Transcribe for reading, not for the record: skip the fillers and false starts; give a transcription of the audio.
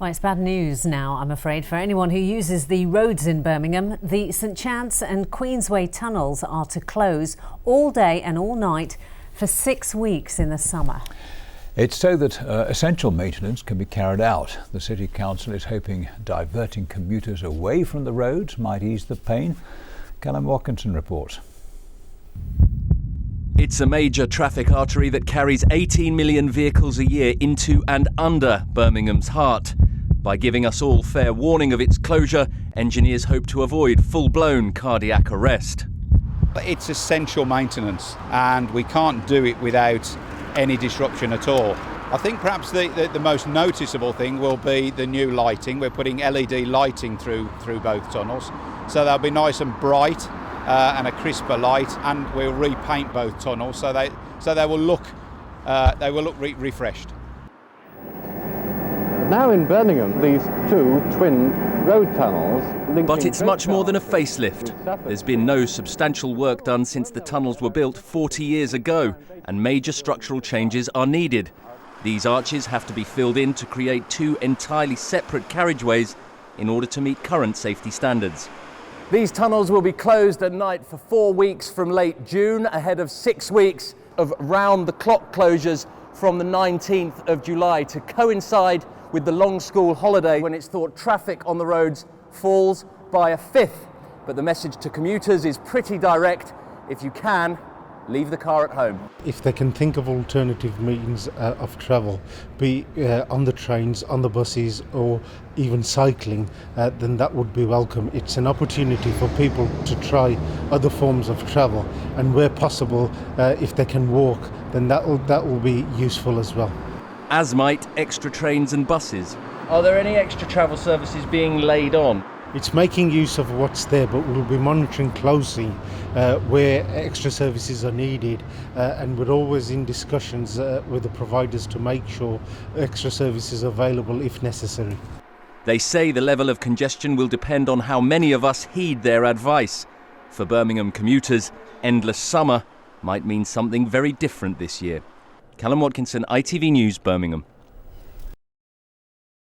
Well, it's bad news now, I'm afraid, for anyone who uses the roads in Birmingham. The St Chad's and Queensway tunnels are to close all day and all night for 6 weeks in the summer. It's so that essential maintenance can be carried out. The City Council is hoping diverting commuters away from the roads might ease the pain. Callum Watkinson reports. It's a major traffic artery that carries 18 million vehicles a year into and under Birmingham's heart. By giving us all fair warning of its closure, engineers hope to avoid full-blown cardiac arrest. It's essential maintenance and we can't do it without any disruption at all. I think perhaps the most noticeable thing will be the new lighting. We're putting LED lighting through both tunnels, so they'll be nice and bright and a crisper light, and we'll repaint both tunnels so they will look refreshed. Now in Birmingham, these two twin road tunnels linking. But it's much more than a facelift. There's been no substantial work done since the tunnels were built 40 years ago, and major structural changes are needed. These arches have to be filled in to create two entirely separate carriageways in order to meet current safety standards. These tunnels will be closed at night for 4 weeks from late June, ahead of 6 weeks of round-the-clock closures from the 19th of July to coincide with the long school holiday, when it's thought traffic on the roads falls by a fifth. But the message to commuters is pretty direct. If you can, leave the car at home. If they can think of alternative means of travel, be on the trains, on the buses, or even cycling, then that would be welcome. It's an opportunity for people to try other forms of travel, and where possible, if they can walk, then that will be useful as well. As might extra trains and buses. Are there any extra travel services being laid on? It's making use of what's there, but we'll be monitoring closely where extra services are needed, and we're always in discussions with the providers to make sure extra services are available if necessary. They say the level of congestion will depend on how many of us heed their advice. For Birmingham commuters, endless summer might mean something very different this year. Callum Watkinson, ITV News, Birmingham.